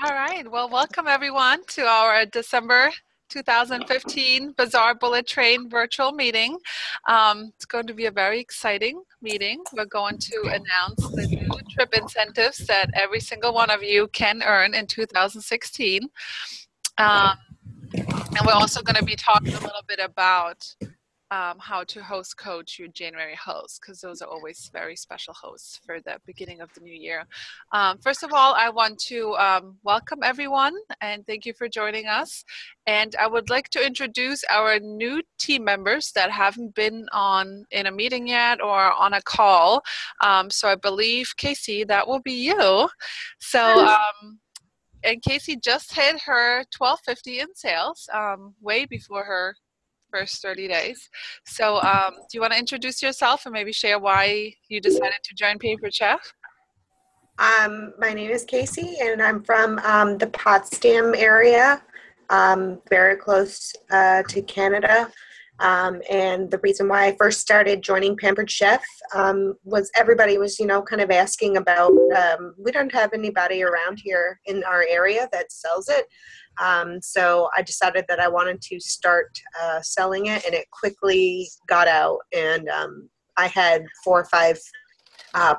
All right. Well, welcome everyone to our December 2015 Bazaar Bullet Train virtual meeting. It's going to be a very exciting meeting. We're going to announce the new trip incentives that every single one of you can earn in 2016. And we're also going to be talking a little bit about how to host coach your January hosts, because those are always very special hosts for the beginning of the new year. First of all, I want to welcome everyone and thank you for joining us. And I would like to introduce our new team members that haven't been in a meeting yet or on a call. So I believe, Casey, that will be you. So, and Casey just hit her 1250 in sales, way before her first 30 days. So do you want to introduce yourself and maybe share why you decided to join Pampered Chef? My name is Casey, and I'm from the Potsdam area, very close to Canada. And the reason why I first started joining Pampered Chef was everybody was, kind of asking about, we don't have anybody around here in our area that sells it. So I decided that I wanted to start selling it, and it quickly got out. And I had 4 or 5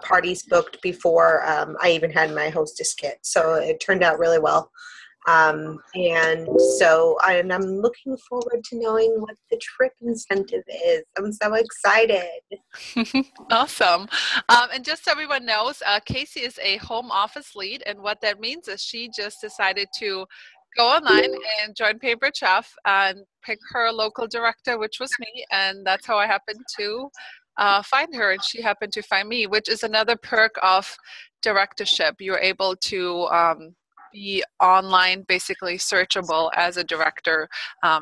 parties booked before I even had my hostess kit. So it turned out really well. And I'm looking forward to knowing what the trip incentive is. I'm so excited. Awesome. And just so everyone knows, Casey is a home office lead. And what that means is she just decided to go online and join Pampered Chef and pick her local director, which was me. And that's how I happened to find her. And she happened to find me, which is another perk of directorship. You're able to be online, basically searchable as a director.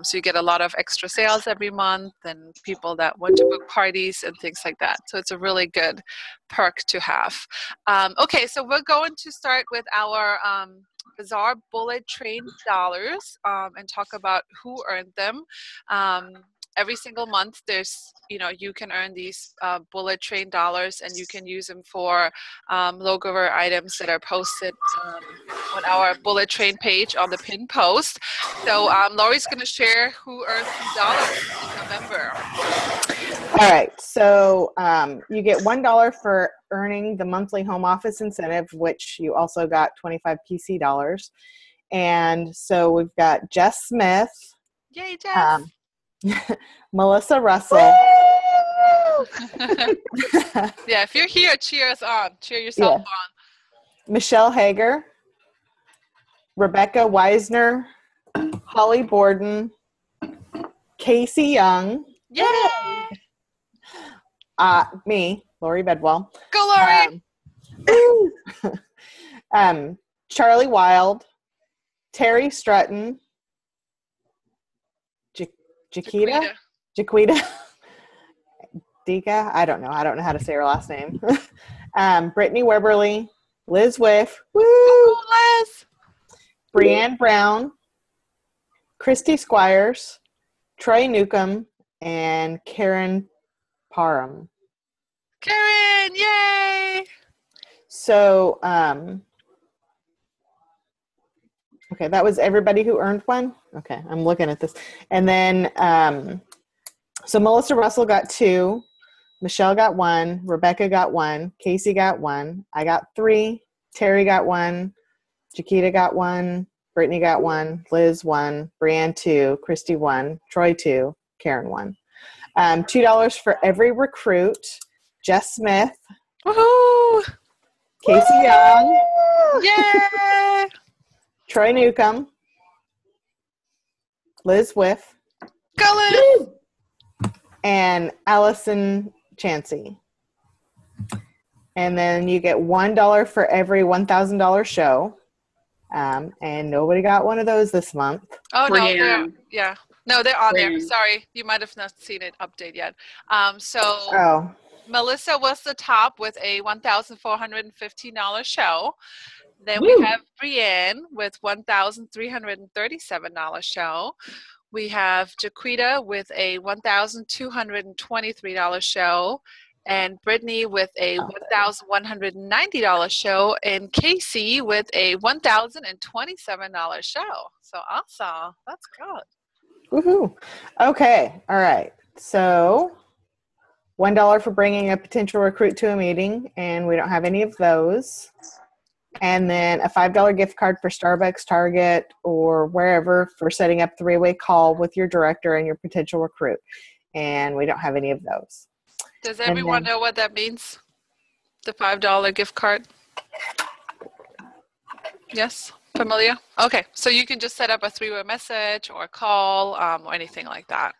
So you get a lot of extra sales every month and people that want to book parties and things like that. So it's a really good perk to have. Okay, so we're going to start with our Bazaar Bullet Train dollars and talk about who earned them. Every single month there's, you can earn these bullet train dollars, and you can use them for logo items that are posted on our bullet train page on the pin post. So Lori's going to share who earned some dollars in November. All right, so you get $1 for earning the monthly home office incentive, which you also got 25 PC dollars. And so we've got Jess Smith. Yay, Jess. Melissa Russell. Yeah, if you're here, cheer us on. Cheer yourself on. Michelle Hager, Rebecca Weisner, Holly Borden, Casey Young. Yay! Me, Lori Bedwell. Go, Lori! Charlie Wild, Terry Strutton, Jaquita, Dika. I don't know how to say her last name. Brittany Weberly, Liz Whiff, woo, Liz, Brianne Brown, Christy Squires, Troy Newcomb, and Karen Parham. Karen, yay! So, okay, that was everybody who earned one. Okay, I'm looking at this. And then, so Melissa Russell got 2, Michelle got 1, Rebecca got 1, Casey got 1, I got 3, Terry got 1, Jaquita got 1, Brittany got 1, Liz 1, Brianne 2, Christy 1, Troy 2, Karen 1. $2 for every recruit. Jess Smith. Woohoo! Casey Young. Yay! Troy Newcomb. Liz Whiff. Go Liz! And Allison Chansey. And then you get $1 for every $1,000 show. And nobody got one of those this month. Oh, no. No, they're on there. Sorry. You might have not seen it update yet. Melissa was the top with a $1,415 show. Then we have Brianne with $1,337 show. We have Jaquita with a $1,223 show. and Brittany with a $1,190 show, and Casey with a $1,027 show. So awesome. That's good. Woohoo. Okay. All right. So $1 for bringing a potential recruit to a meeting, and we don't have any of those. And then a $5 gift card for Starbucks, Target, or wherever for setting up a 3-way call with your director and your potential recruit. And we don't have any of those. Does everyone know what that means? The $5 gift card? Yes? Familiar? Okay, so you can just set up a 3-way message or a call or anything like that.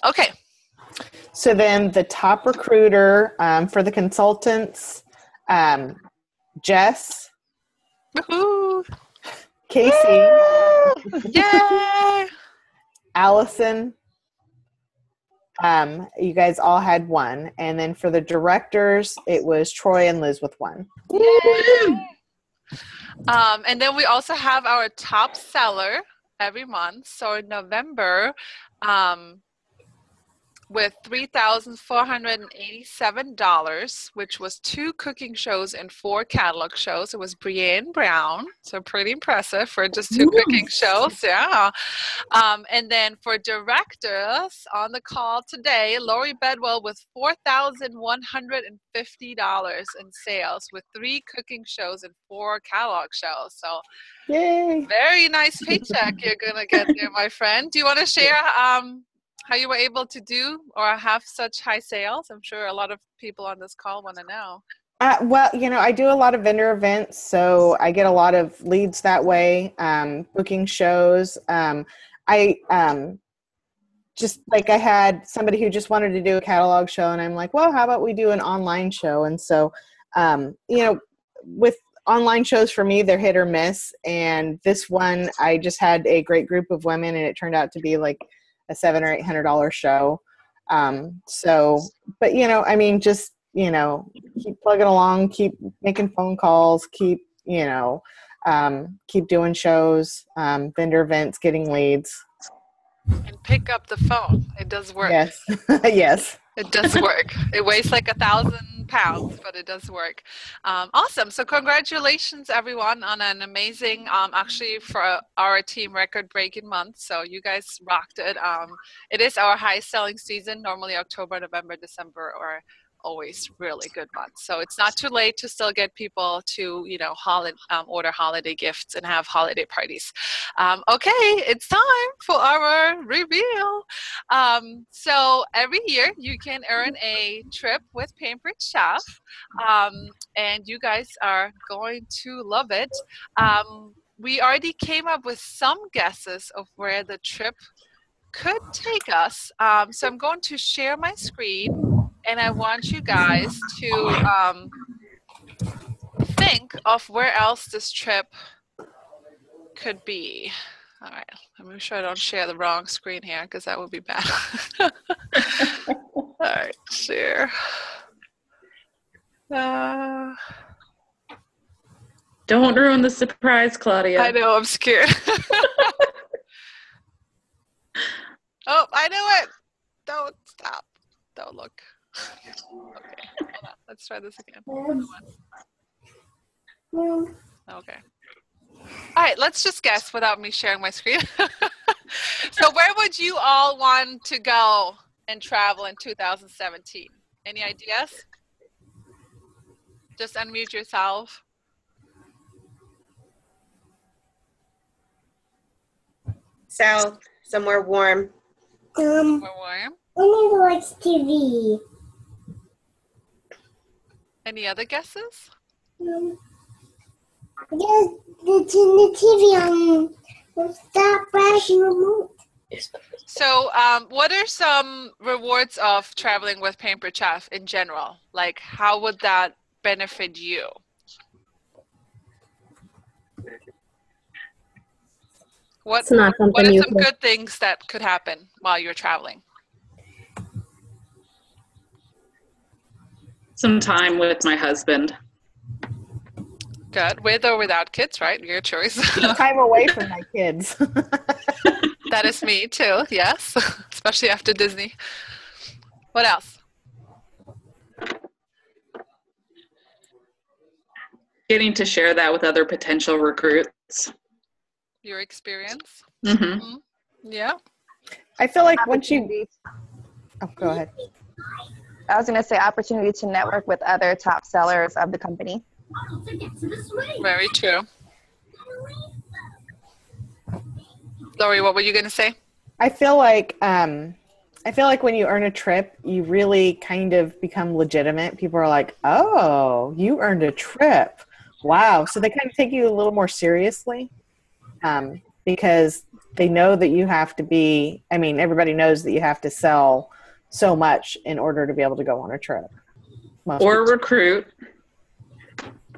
Okay. So then the top recruiter for the consultants, Jess, Woohoo! Casey, Yay! Allison. You guys all had 1. And then for the directors, it was Troy and Liz with 1. Yay! And then we also have our top seller every month. So in November, with $3,487, which was 2 cooking shows and 4 catalog shows. It was Brienne Brown, so pretty impressive for just 2 cooking shows. Yeah. And then for directors on the call today, Lori Bedwell with $4,150 in sales with 3 cooking shows and 4 catalog shows. So Yay! very nice paycheck you're gonna get there, my friend. Do you want to share how you were able to do or have such high sales? I'm sure a lot of people on this call want to know. Well, I do a lot of vendor events, so I get a lot of leads that way, booking shows. I had somebody who just wanted to do a catalog show, and I'm like, well, how about we do an online show? And so, with online shows for me, they're hit or miss. And this one, I just had a great group of women, and it turned out to be like a $700 or $800 show. But just, keep plugging along, keep making phone calls, keep doing shows, vendor events, getting leads. And pick up the phone. It does work. Yes. Yes. It does work. It weighs like 1,000 pounds, but it does work. Awesome. So congratulations, everyone, on an amazing, actually for our team, record-breaking month. So you guys rocked it. It is our highest selling season. Normally October, November, December, or always really good months. So it's not too late to still get people to, order holiday gifts and have holiday parties. Okay, it's time for our reveal. So every year you can earn a trip with Pampered Chef, and you guys are going to love it. We already came up with some guesses of where the trip could take us. So I'm going to share my screen. And I want you guys to think of where else this trip could be. All right, let me make sure I don't share the wrong screen here because that would be bad. All right, share. Don't ruin the surprise, Claudia. I know, I'm scared. Oh, I knew it. Don't stop. Don't look. Okay, hold on. Let's try this again. Okay. All right, let's just guess without me sharing my screen. So where would you all want to go and travel in 2017? Any ideas? Just unmute yourself. South, somewhere warm. Somewhere warm. I need to watch TV. Any other guesses? The TV stop flashing remote. So what are some rewards of traveling with Pampered Chef in general? Like, how would that benefit you? What are some good things that could happen while you're traveling? Some time with my husband. Good. With or without kids, right? Your choice. Time away from my kids. That is me too, yes. Especially after Disney. What else? getting to share that with other potential recruits. Your experience. Mm-hmm. Yeah. I feel like once you. Opportunity. Oh, go ahead. I was going to say opportunity to network with other top sellers of the company. Very true. Lori, what were you going to say? I feel like when you earn a trip, you really kind of become legitimate. People are like, "Oh, you earned a trip. Wow." So they kind of take you a little more seriously because they know that you have to be, I mean, everybody knows that you have to sell so much in order to be able to go on a trip. Most Or people. recruit.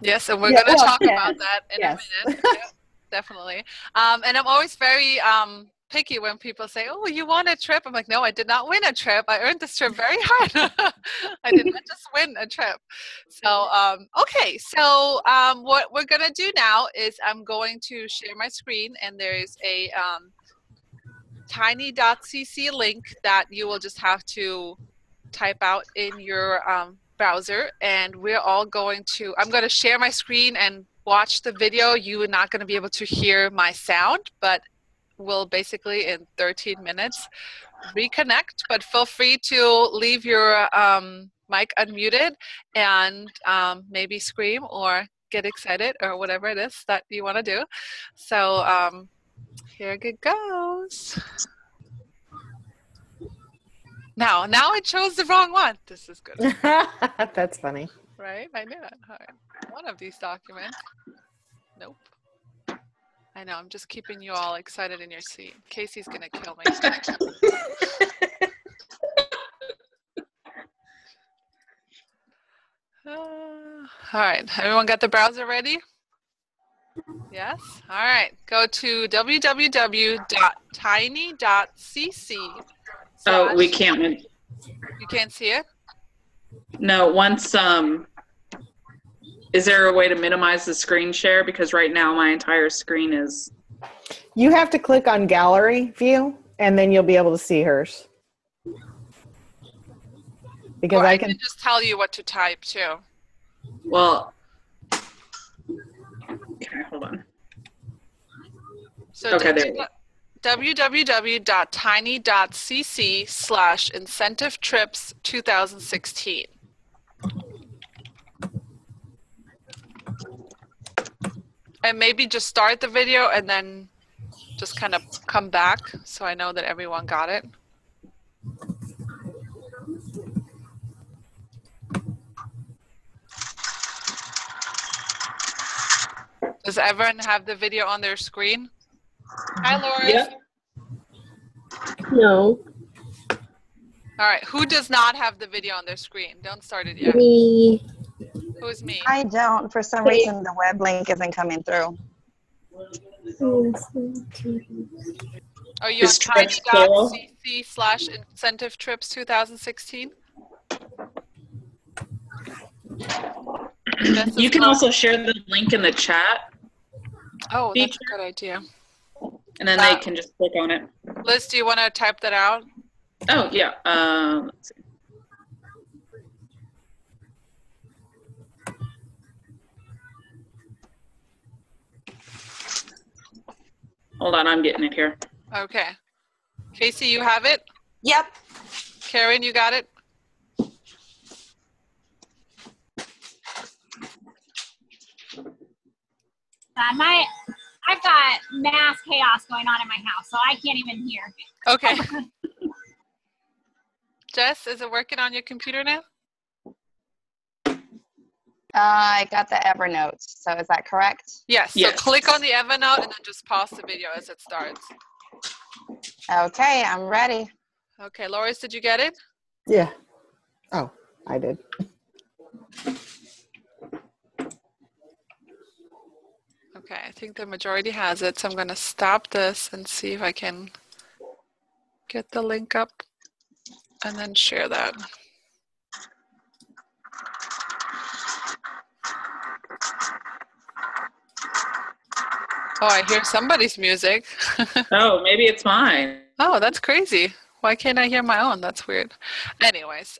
Yes, and we're going to talk about that in yes. a minute. Yeah, definitely. And I'm always very picky when people say, "Oh, you won a trip." I'm like, "No, I did not win a trip. I earned this trip very hard. I did not just win a trip." So, okay. So, what we're going to do now is I'm going to share my screen, and there's a tiny.cc link that you will just have to type out in your browser, and we're all going to, I'm going to share my screen and watch the video. You are not going to be able to hear my sound, but we'll basically in 13 minutes reconnect, but feel free to leave your mic unmuted and maybe scream or get excited or whatever it is that you want to do. So here it goes. Now I chose the wrong one. This is good. That's funny. Right? I knew it. All right. One of these documents. Nope. I know. I'm just keeping you all excited in your seat. Casey's going to kill me. All right. Everyone got the browser ready? Yes? All right. Go to www.tiny.cc. Oh, we can't. You can't see it? No, once, is there a way to minimize the screen share? Because right now my entire screen is. You have to click on gallery view and then you'll be able to see hers. Because or I I can just tell you what to type too. Well, okay, hold on. So okay, there you go. www.tiny.cc/incentive trips 2016. And maybe just start the video and then just kind of come back so I know that everyone got it. Does everyone have the video on their screen? Hi, Laura. Yep. No. All right. Who does not have the video on their screen? Don't start it yet. Me. Who's me? I don't. For some reason, the web link isn't coming through. Are you on Is trips plural? tiny.cc/incentive trips 2016? You can also share the link in the chat. Oh, that's feature, a good idea. and then they can just click on it. Liz, do you want to type that out? Oh, yeah. Let's see. Hold on, I'm getting it here. Okay. Casey, you have it? Yep. Karen, you got it? I've got mass chaos going on in my house, so I can't even hear. Okay. Jess, is it working on your computer now? I got the Evernote. So is that correct? Yes. So Yes. click on the Evernote and then just pause the video as it starts. Okay, I'm ready. Okay. Loris, did you get it? Yeah. Oh, I did. Okay. I think the majority has it. So I'm going to stop this and see if I can get the link up and then share that. Oh, I hear somebody's music. Oh, maybe it's mine. Oh, that's crazy. Why can't I hear my own? That's weird. Anyways,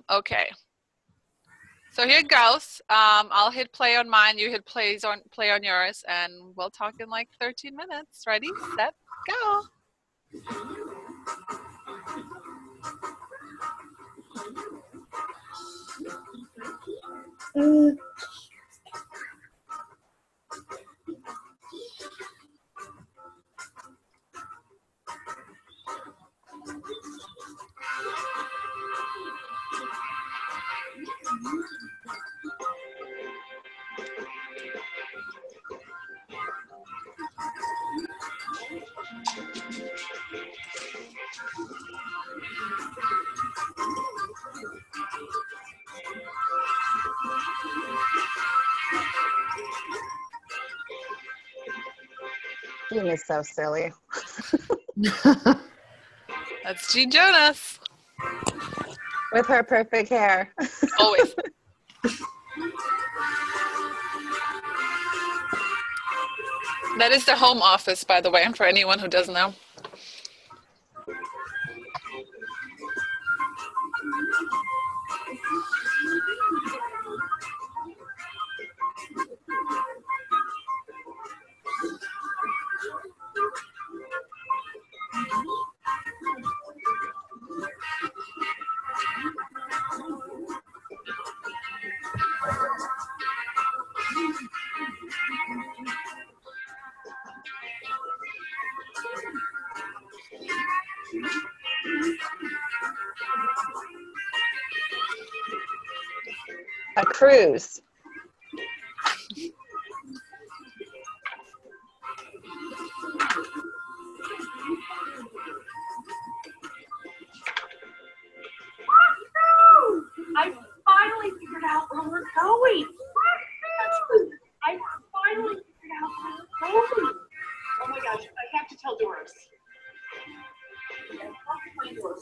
okay. So here it goes. I'll hit play on mine. You hit play on yours, and we'll talk in like 13 minutes. Ready, set, go. Jean is so silly. That's Jean Jonas. With her perfect hair. Always. That is the home office, by the way, and for anyone who doesn't know. A cruise. I finally figured out where we're going. I finally figured out where we're going. Oh my gosh, I have to tell Doris.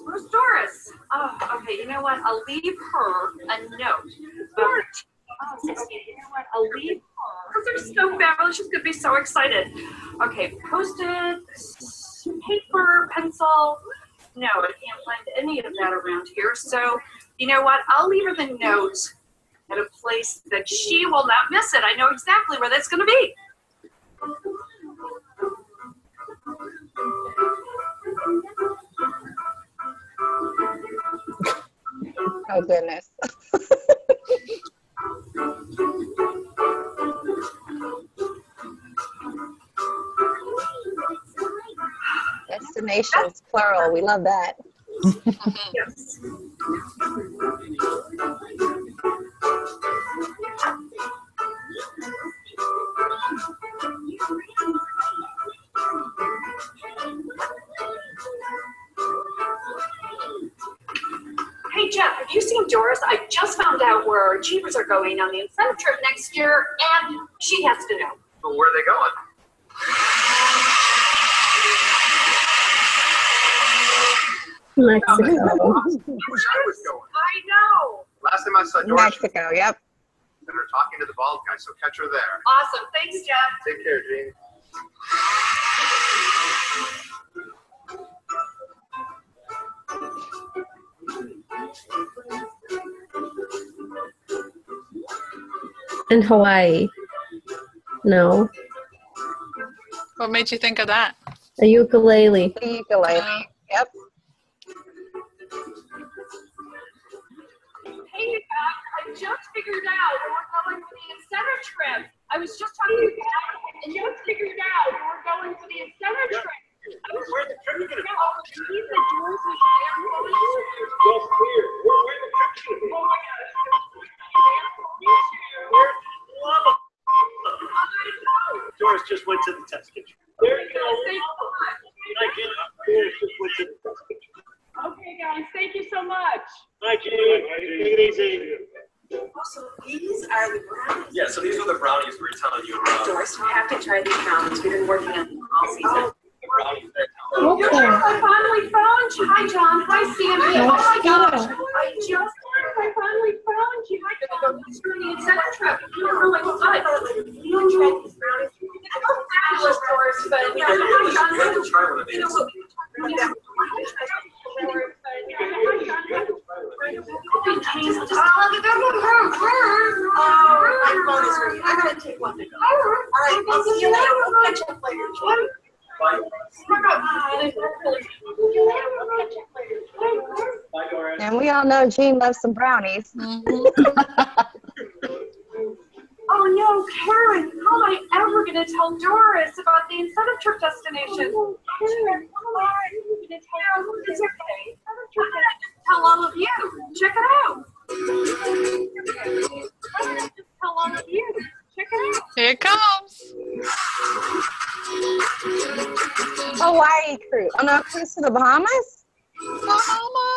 Where's Doris? Oh, okay, you know what? I'll leave her a note. Doris. Okay, you know what? I'll leave her. Because they're so fabulous. She's going to be so excited. Okay, Post-it, paper, pencil. No, I can't find any of that around here. So, you know what? I'll leave her the note at a place that she will not miss it. I know exactly where that's going to be. Oh, goodness. Destinations, plural. We love that. Yes. Hey Jeff, have you seen Doris? I just found out where our achievers are going on the incentive trip next year, and she has to know. Well, where are they going? Mexico. I wish I was going. I know. Last time I saw Doris, Mexico, yep. and her talking to the bald guy, so catch her there. Awesome. Thanks, Jeff. Take care, Jean. In Hawaii. No. What made you think of that? A ukulele. The ukulele. Yep. Hey, Pat, I just figured out where we're going for the incentive trip. I was just talking to Pat, and just figured out where we're going for the incentive trip. Where's the trip going to be? Oh, he said Doris was there. Just here. Where's the trip going to be? Oh my gosh. Doris just went to the test kitchen. There you go. Thank you so much. Doris just went to the test kitchen. Okay, guys, thank you so much. Hi, Jean. Take it easy. So these are the brownies. Yeah, so these are the brownies we were telling you about. Doris, you have to try these brownies. We've been working on them all season. The brownies that I finally found you. Hi, John. Hi, Sandy. Oh my gosh. I finally found you. Hi, John. It's for the incentive trip. You don't know what's good. You don't try these brownies. They're fabulous, Doris, but you have to try one of these. you know what? right, I'll see you later. We'll catch up later. Bye, Doris. And we all know Jean loves some brownies. Oh no, Karen, how am I ever going to tell Doris about the incentive trip destination? Karen, it's okay. I'm going to tell all of you. Check it out. Tell all of you. Check it out. Here it comes. Hawaii cruise. Oh no, cruise to the Bahamas? Bahama.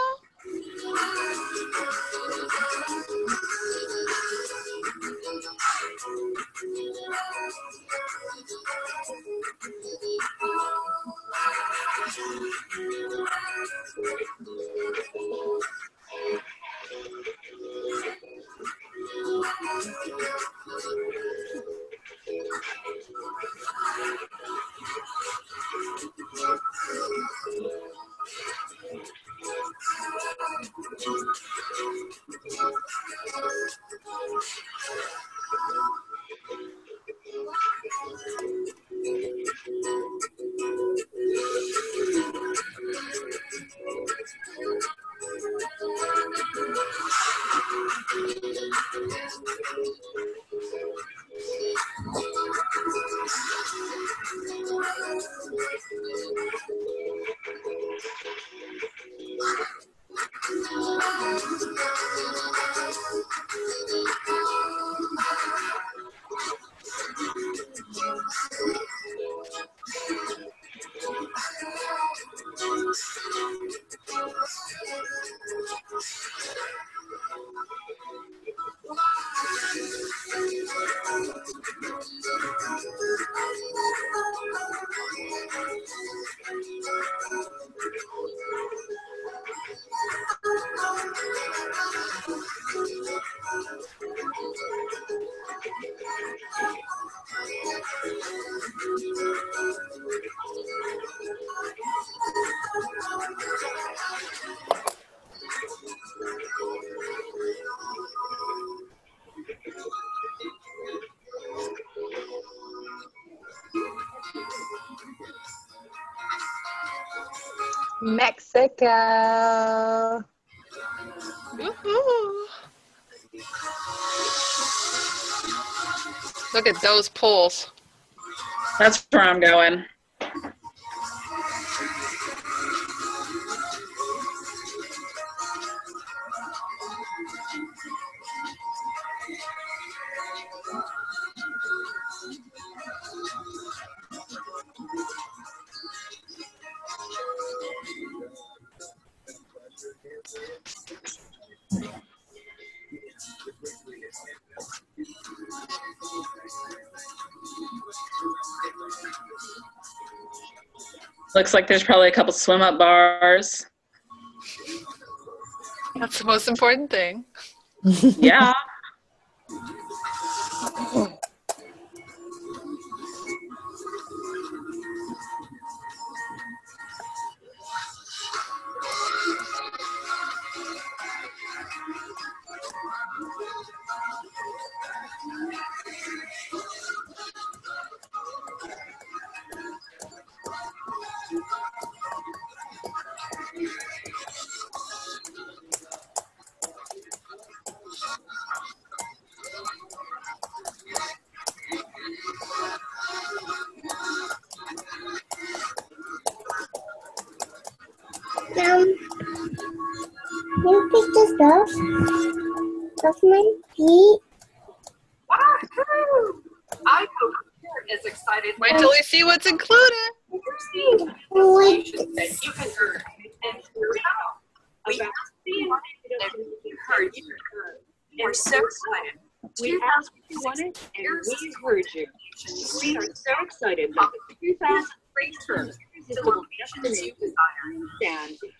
Mexico. Woo-hoo. Look at those pools. That's where I'm going. Looks like there's probably a couple swim up bars. That's the most important thing. Yeah. You pick the stuff of my feet. Wahoo! I hope Karen is excited. Wait till we see what's included. That you can earn and here's how. We asked you if you heard you. We're so excited. We asked what you wanted, and we heard you. We are so excited that the 2003 trip to the locations you desire.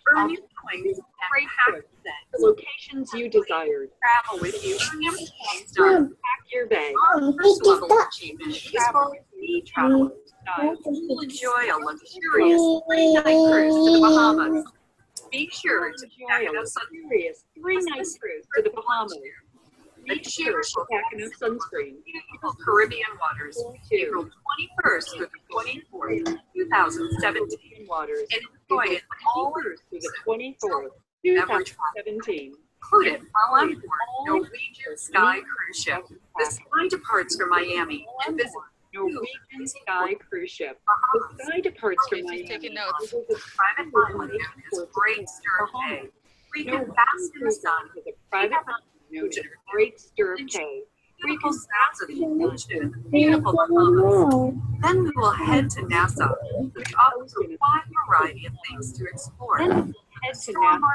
Earn your points and pack the locations you desired. Travel with you. Pack your bag. First level achievement is for me travel style. You'll enjoy a luxurious 3-night cruise to the Bahamas. Be sure to enjoy a luxurious 3-night cruise to the Bahamas. Make sure to pack enough sunscreen. Beautiful Caribbean waters, April 21st through the 24th, 2017. Waters. And enjoy it all 21st through the 24th, 2017. included while on board Norwegian Sky Cruise Ship. The Sky departs from Miami and visits Norwegian Sky Cruise Ship. The Sky departs from Miami. Taking notes. private island known as Great Stir of Hay. We can bask in the sun with a private island known as Great Stir of Hay. beautiful sounds of the ocean, beautiful Bahamas. Then we will head to Nassau, which offers a wide variety of things to explore. Then head to Nassau,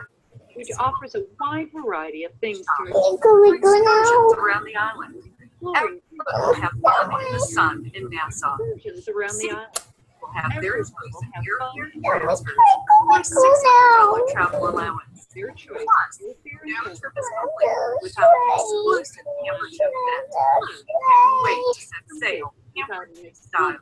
which offers a wide variety of things to Excursions around the island. Everyone will have fun in the sun in Nassau. excursions around the island. Will have their choice of airfare transfers or $600 travel allowance. Their choice. Plus, no trip is complete without an exclusive Pampered Chef event. Can't wait to set sail Pampered style.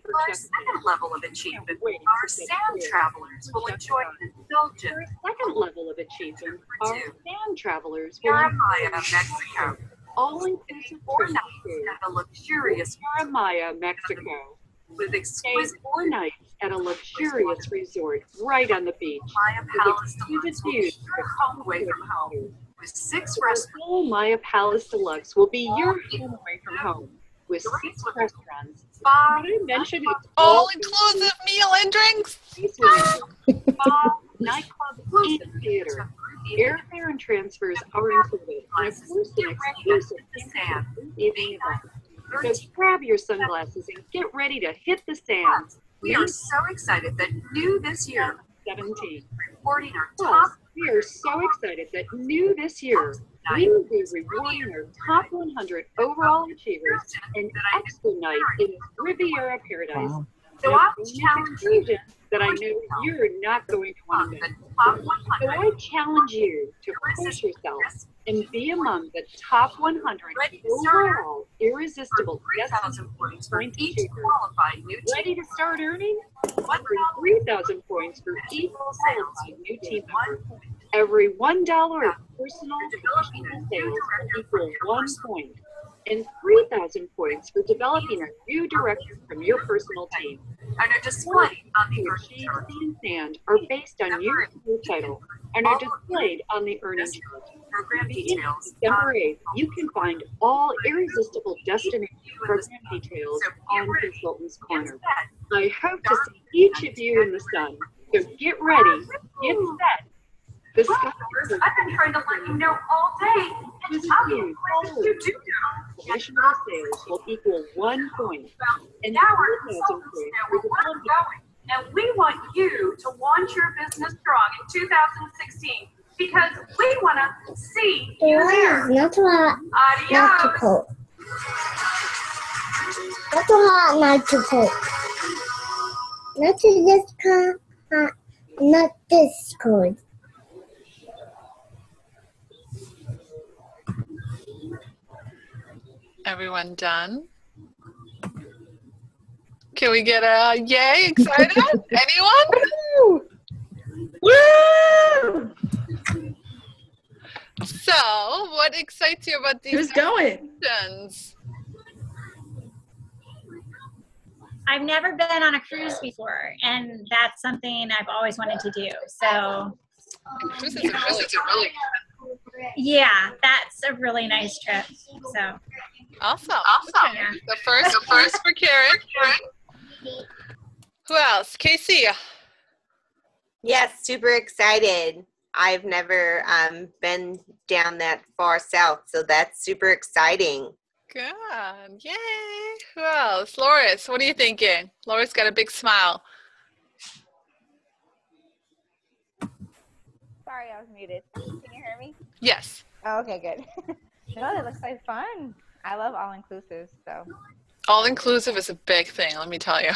For our second level of achievement, our sand travelers will enjoy an indulgent Second level of achievement, our sand travelers will Jeremiah, Mexico. all-inclusive 4 trip nights to at a luxurious Jeremiah, Mexico. with Stay exquisite 4 nights at a luxurious resort right on the beach. Maya With Palace exquisite Deluxe will be views your home away from home. With 6 restaurants, Full Maya Palace Deluxe will be your home away from home with 6 restaurants. spa, Did I mention it's All-inclusive meal and drinks. spa, nightclub, and theater. Airfare and transfers are included, and of course an exclusive sand. evening event. So grab your sunglasses and get ready to hit the sand. We are so excited that new this year, 17. reporting our Plus, top we are so excited that new this year, we will be rewarding our top 100 overall achievers an extra night in Riviera Paradise. So Now, I these challenge you excursions that I know you're not going to want on to the miss. top So 100 I challenge you to push yourself and be among the top 100 overall irresistible 3,000 points for point each achievers. qualified new Ready team. to start earning? 3,000 points for each qualified new team member. Every $1 of personal professional sales will equal 1 point, and 3,000 points for developing a new director from your personal team. And are displayed on the To earth achieve chart. Seed and Sand are based on your career title and are displayed on the earning chart. Program Beginning details. December 8th, you can find all irresistible destination program details on Consultant's Corner. I hope to see each of you in the sun. So get ready, get set. The sky I've been trying to let you know all day. is I'll be huge. glad you do know. Professional sales will equal 1 point, and Now our 3,000 consultants points know for where we're developing. going. And we want you to launch your business strong in 2016 because we want to see you there. Not too hot, not too Adios. cold. Not too hot, not too cold. Not too this hot, not this cold. Everyone done? Can we get a yay? Excited? Anyone? Woo! So, what excites you about these Who's going? questions? I've never been on a cruise before, and that's something I've always wanted to do. So, Cruise is really yeah, that's a really nice trip. So, awesome. Okay. The first for Karen. Who else? Casey. Yes, super excited. I've never been down that far south, so that's super exciting. Good. Yay. Who else? Loris, what are you thinking? Loris got a big smile. Sorry, I was muted. Can you hear me? Yes. Oh, okay, good. No, it looks like fun. I love all-inclusive, so All-inclusive is a big thing, let me tell you.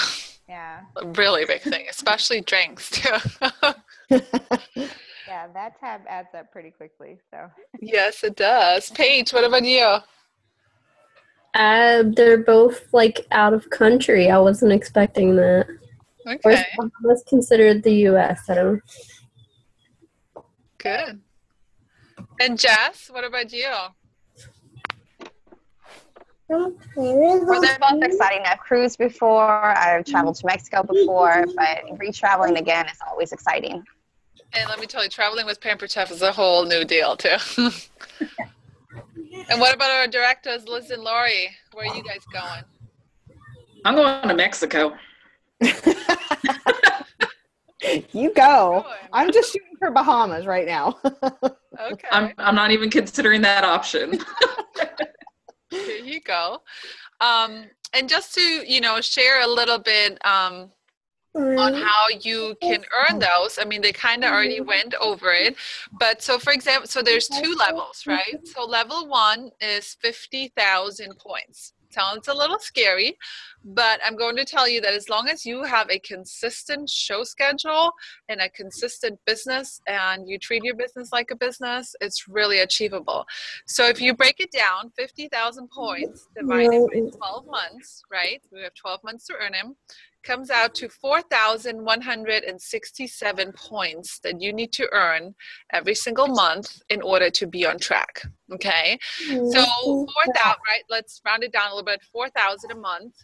yeah. A really big thing, especially drinks, too. Yeah, that tab adds up pretty quickly, so. Yes, it does. Paige, what about you? They're both like out of country. I wasn't expecting that. Or Okay, was considered the U.S. I don't. good. And Jess, what about you? Well, they're both exciting. I've cruised before. I've traveled to Mexico before, but re-traveling again is always exciting. And let me tell you, traveling with Pampered Chef is a whole new deal too. And what about our directors, Liz and Lori? Where are you guys going? I'm going to Mexico. You go. I'm just shooting for Bahamas right now. Okay. I'm not even considering that option. Here you go. And just to, share a little bit on how you can earn those. I mean, they kind of already went over it. But so, for example, so there's 2 levels, right? So level 1 is 50,000 points. Sounds a little scary, but I'm going to tell you that as long as you have a consistent show schedule and a consistent business and you treat your business like a business, it's really achievable. So if you break it down, 50,000 points divided by 12 months, right? We have 12 months to earn them. Comes out to 4,167 points that you need to earn every single month in order to be on track. Okay, so 4,000, right? Let's round it down a little bit. 4,000 a month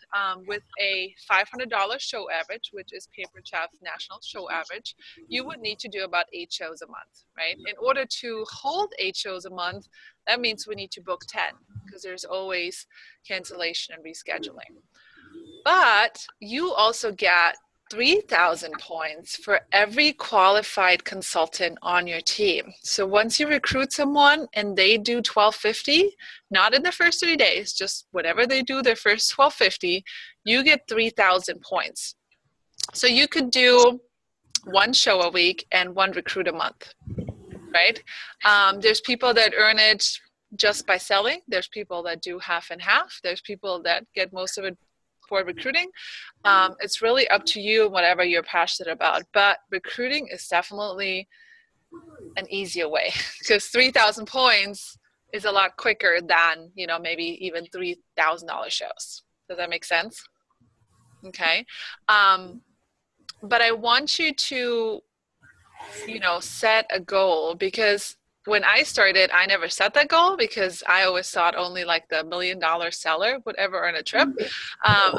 with a $500 show average, which is Pampered Chef's national show average. You would need to do about 8 shows a month, right? In order to hold 8 shows a month, that means we need to book 10 because there's always cancellation and rescheduling. But you also get 3,000 points for every qualified consultant on your team. So once you recruit someone and they do 1250, not in the first 30 days, just whatever they do their first 1250, you get 3,000 points. So you could do 1 show a week and 1 recruit a month, right? There's people that earn it just by selling. There's people that do half and half. There's people that get most of it for recruiting. It's really up to you and whatever you're passionate about, but recruiting is definitely an easier way because 3,000 points is a lot quicker than, maybe even $3,000 shows. Does that make sense? Okay. But I want you to, set a goal, because when I started, I never set that goal because I always thought only like the $1 million seller would ever earn a trip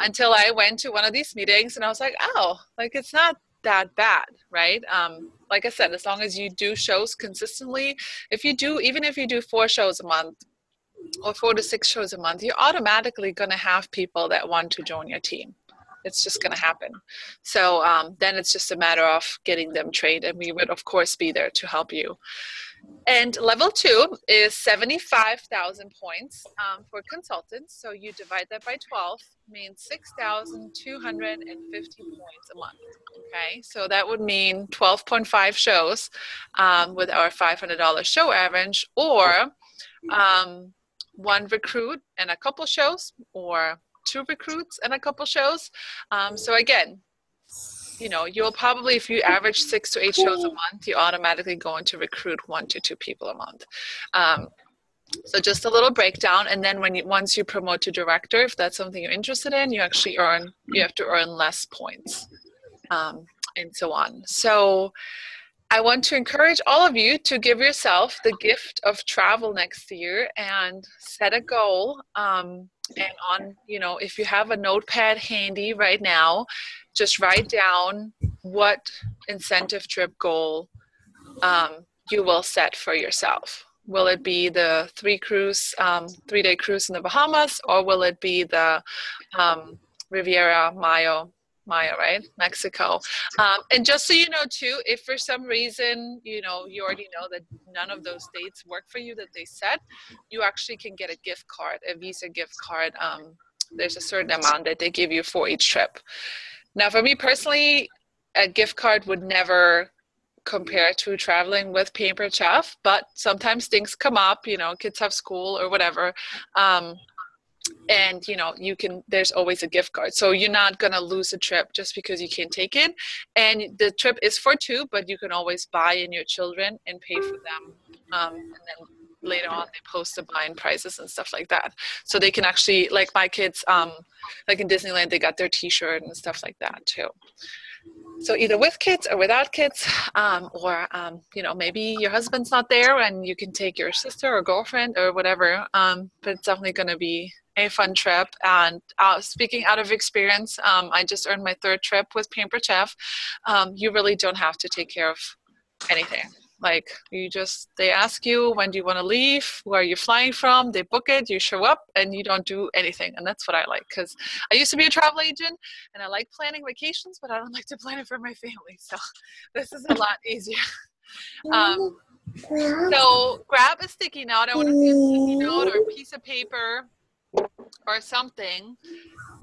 until I went to one of these meetings and I was like, oh, like it's not that bad, right? Like I said, as long as you do shows consistently, even if you do 4 shows a month or 4 to 6 shows a month, you're automatically going to have people that want to join your team. It's just going to happen. So then it's just a matter of getting them trained, and we would of course be there to help you. And level 2 is 75,000 points for consultants. So you divide that by 12, means 6,250 points a month. Okay, so that would mean 12.5 shows with our $500 show average, or 1 recruit and a couple shows, or 2 recruits and a couple shows. So again, you'll probably, if you average 6 to 8 shows a month, you're automatically going to recruit 1 to 2 people a month. So just a little breakdown. And then once you promote to director, if that's something you're interested in, you have to earn less points, and so on. So I want to encourage all of you to give yourself the gift of travel next year and set a goal. And if you have a notepad handy right now, just write down what incentive trip goal you will set for yourself. Will it be the 3-day cruise in the Bahamas, or will it be the Riviera Maya, right? Mexico. And just so you know too, if for some reason, you already know that none of those dates work for you that they set, you actually can get a gift card, a Visa gift card. There's a certain amount that they give you for each trip. Now, for me personally, a gift card would never compare to traveling with Pampered Chef, but sometimes things come up, kids have school or whatever. And there's always a gift card, so you're not gonna lose a trip just because you can't take it. And the trip is for 2, but you can always buy in your children and pay for them, and then later on they post the buy-in prices and stuff like that, so they can actually, like my kids, like in Disneyland, they got their t-shirt and stuff like that too. So either with kids or without kids, or maybe your husband's not there and you can take your sister or girlfriend or whatever, but it's definitely going to be a fun trip. And speaking out of experience, I just earned my 3rd trip with Pampered Chef. You really don't have to take care of anything. Like they ask you, when do you want to leave? Where are you flying from? They book it, you show up, and you don't do anything. And that's what I like, because I used to be a travel agent and I like planning vacations, but I don't like to plan it for my family. So this is a lot easier. So grab a sticky note. I want to see a sticky note or a piece of paper or something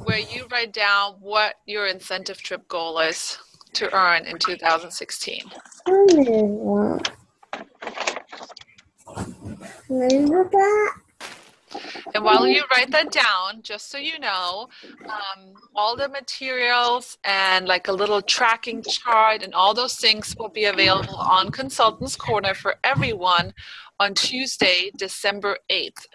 where you write down what your incentive trip goal is to earn in 2016. And while you write that down, just so you know, all the materials and like a little tracking chart and all those things will be available on Consultants Corner for everyone on Tuesday, December 8th.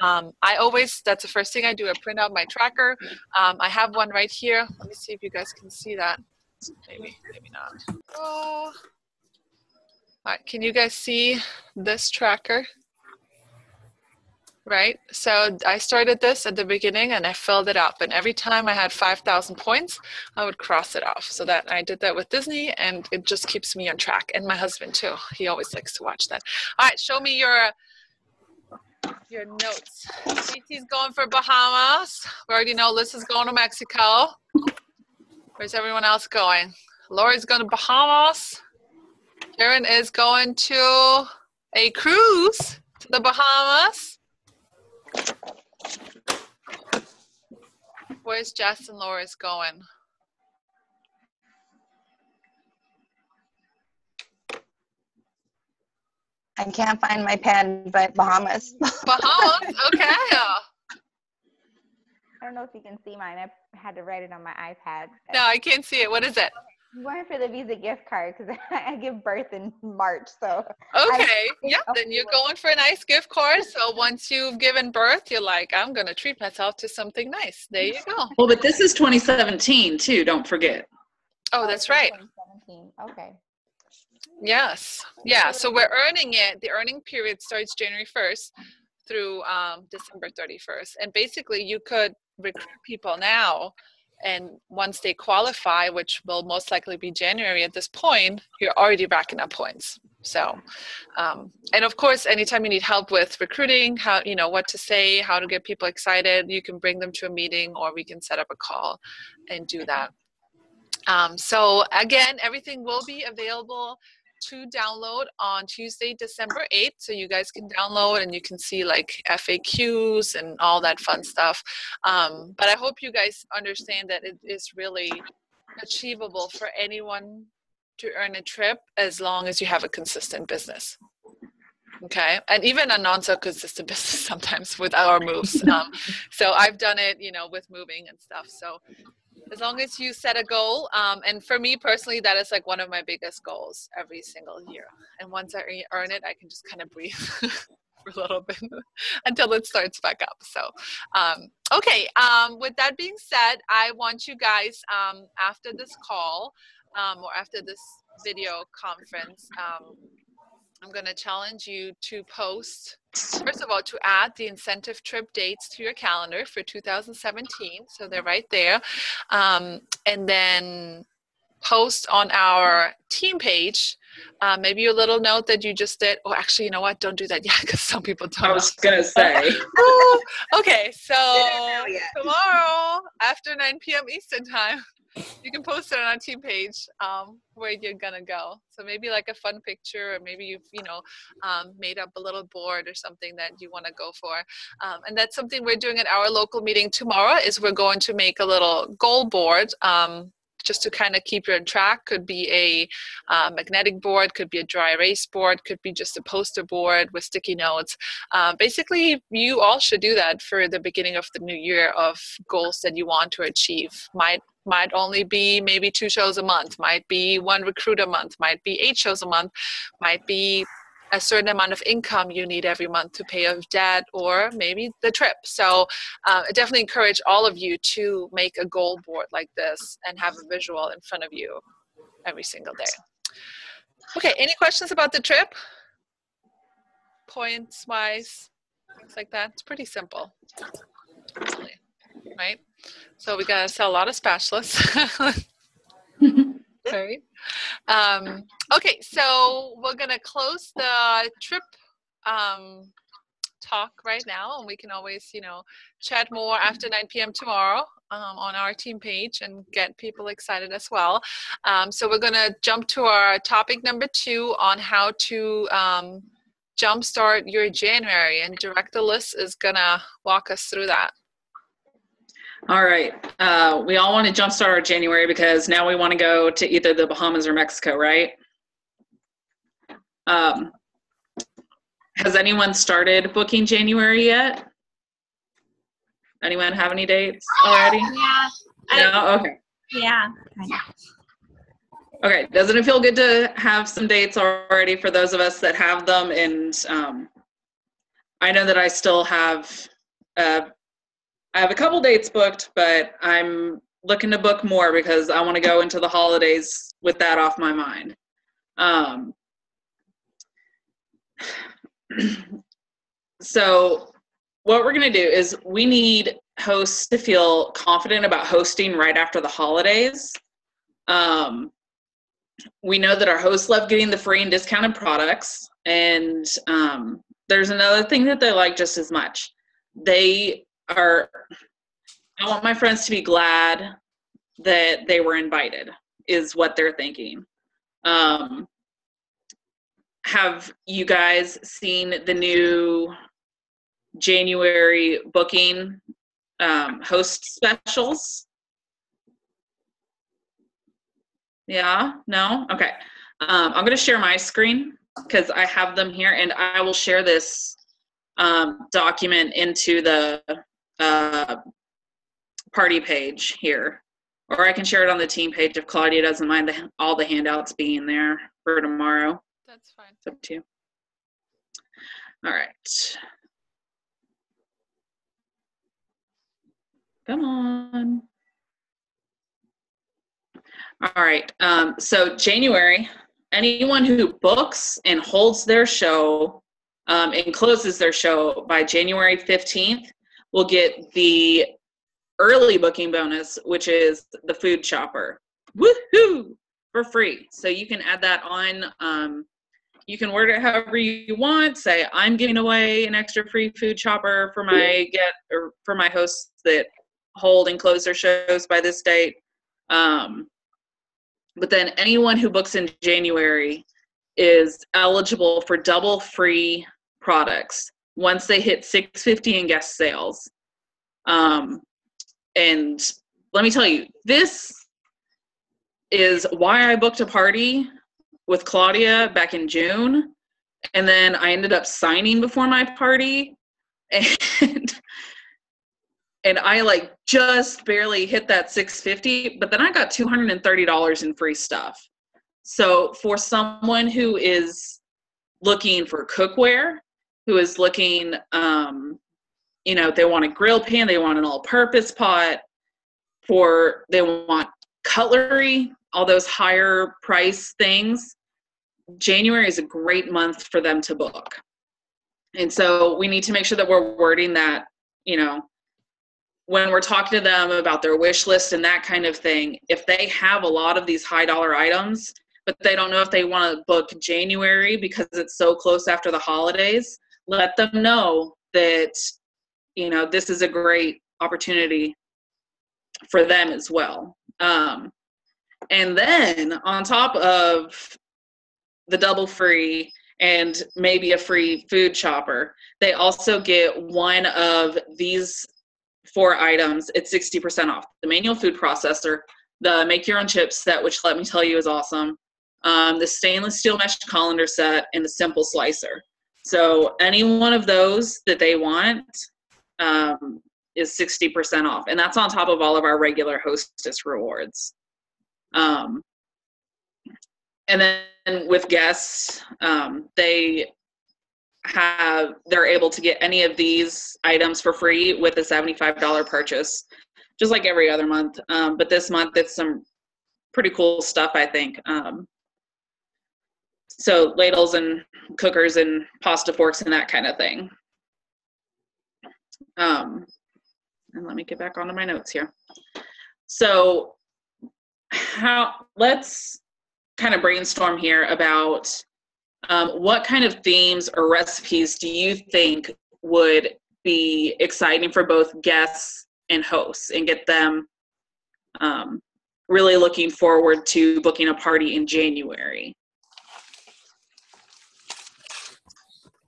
That's the first thing I do. I print out my tracker. I have one right here. Let me see if you guys can see that. Maybe not. Oh. All right, can you guys see this tracker? Right, so I started this at the beginning and I filled it up, and every time I had 5,000 points, I would cross it off. So that I did that with Disney, and it just keeps me on track, and my husband too. He always likes to watch that. All right, show me your notes. Casey's going for Bahamas. We already know Liz is going to Mexico. Where's everyone else going? Lori's going to Bahamas. Karen is going to a cruise to the Bahamas. Where's Jess and Laura's going? I can't find my pen, but Bahamas. Bahamas, okay. I don't know if you can see mine. I had to write it on my iPad. No, I can't see it. What is it? I'm going for the Visa gift card because I give birth in March. So okay, yeah, then you're going for a nice gift card. So once you've given birth, you're like, I'm going to treat myself to something nice. There you go. Well, but this is 2017 too, don't forget. Oh, that's right. 2017. Okay. Yes. Yeah, so we're earning it. The earning period starts January 1st through December 31st. And basically you could recruit people now, and once they qualify, which will most likely be January at this point, you're already racking up points. So, and of course, anytime you need help with recruiting, what to say, how to get people excited, you can bring them to a meeting, or we can set up a call and do that. So again, everything will be available to download on Tuesday, December 8th. So you guys can download and you can see like FAQs and all that fun stuff. But I hope you guys understand that it is really achievable for anyone to earn a trip as long as you have a consistent business. Okay, and even a non-so-consistent business sometimes with our moves. So I've done it, with moving and stuff. So as long as you set a goal, and for me personally, that is like one of my biggest goals every single year. And once I earn it, I can just kind of breathe for a little bit until it starts back up. So, okay, with that being said, I want you guys, after this call, or after this video conference, I'm going to challenge you to post, first of all, to add the incentive trip dates to your calendar for 2017. So they're right there. And then post on our team page, maybe a little note that you just did. Oh, actually, you know what? Don't do that yet, because some people don't. I was going to say. Okay, so tomorrow after 9 p.m. Eastern time, you can post it on our team page where you're gonna go. So maybe like a fun picture, or maybe you've made up a little board or something that you want to go for. And that's something we're doing at our local meeting tomorrow. Is we're going to make a little goal board. Just to kind of keep you on track. Could be a magnetic board, could be a dry erase board, could be just a poster board with sticky notes. Basically, you all should do that for the beginning of the new year of goals that you want to achieve. Might only be maybe 2 shows a month, might be 1 recruit a month, might be 8 shows a month, might be a certain amount of income you need every month to pay off debt, or maybe the trip. So I definitely encourage all of you to make a goal board like this and have a visual in front of you every single day. Okay, any questions about the trip? Points wise, things like that. It's pretty simple. Really. right? So we got to sell a lot of spatulas. Right. Okay, so we're going to close the trip talk right now, and we can always, chat more after 9 p.m. tomorrow on our team page and get people excited as well. So we're going to jump to our topic number 2 on how to jumpstart your January, and Director Liz is going to walk us through that. All right. We all want to jumpstart our January because now we want to go to either the Bahamas or Mexico, right? Has anyone started booking January yet? Anyone have any dates already? Yeah. No? Okay. Yeah. Okay. Doesn't it feel good to have some dates already for those of us that have them? And I know that I still have, I have a couple dates booked, but I'm looking to book more because I want to go into the holidays with that off my mind. So what we're going to do is we need hosts to feel confident about hosting right after the holidays. We know that our hosts love getting the free and discounted products, and there's another thing that they like just as much. I want my friends to be glad that they were invited, is what they're thinking. Have you guys seen the new January booking host specials? Yeah? No? Okay. I'm going to share my screen because I have them here, and I will share this document into the party page here. Or I can share it on the team page if Claudia doesn't mind all the handouts being there for tomorrow. That's fine. It's up to you. All right. Come on. All right. So January, anyone who books and holds their show and closes their show by January 15th will get the early booking bonus, which is the food shopper. Woohoo! For free. So you can add that on. You can word it however you want. Say, I'm giving away an extra free food shopper for my hosts that hold and close their shows by this date. But then anyone who books in January is eligible for double free products once they hit $650 in guest sales. And let me tell you, this is why I booked a party with Claudia back in June, and then I ended up signing before my party, and I just barely hit that $650, but then I got $230 in free stuff. So for someone who is looking for cookware, who is looking, they want a grill pan, they want an all-purpose pot, they want cutlery, all those higher price things, January is a great month for them to book. And so we need to make sure that we're wording that, when we're talking to them about their wish list and that kind of thing, if they have a lot of these high dollar items, but they don't know if they want to book January because it's so close after the holidays, let them know that, this is a great opportunity for them as well. And then on top of the double free and maybe a free food shopper, they also get one of these 4 items. It's 60% off. The manual food processor, the make your own chip set, which let me tell you is awesome, the stainless steel mesh colander set, and the simple slicer. So any one of those that they want is 60% off. And that's on top of all of our regular hostess rewards. And then with guests, they're able to get any of these items for free with a $75 purchase, just like every other month. But this month, it's some pretty cool stuff, I think. So ladles and cookers and pasta forks and that kind of thing. And let me get back onto my notes here. So let's kind of brainstorm here about what kind of themes or recipes do you think would be exciting for both guests and hosts and get them really looking forward to booking a party in January?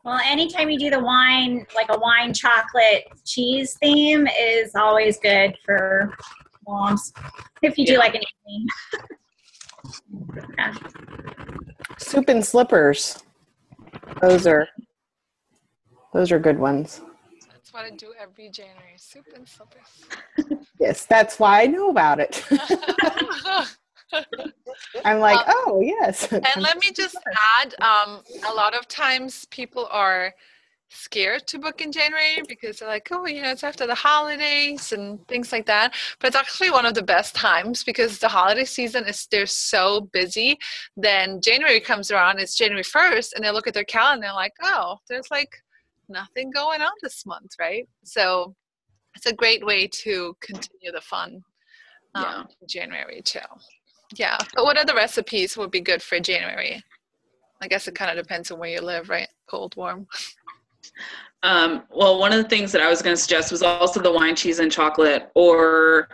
Well, anytime you do the wine, like a wine chocolate cheese theme is always good for moms. If you do like an evening. Yeah. Soup and slippers. Those are good ones. That's what I do every January. Soup and slippers. Yes, that's why I know about it. I'm like, oh, yes. And let me just add, a lot of times people are scared to book in January because they're like, oh, it's after the holidays and things like that. But it's actually one of the best times because the holiday season they're so busy. Then January comes around, it's January 1st, and they look at their calendar and they're like, oh, there's like nothing going on this month, right? So it's a great way to continue the fun in January too. Yeah. But what other recipes would be good for January? I guess it kind of depends on where you live, right? Cold, warm. Well, one of the things that I was going to suggest was also the wine, cheese, and chocolate, or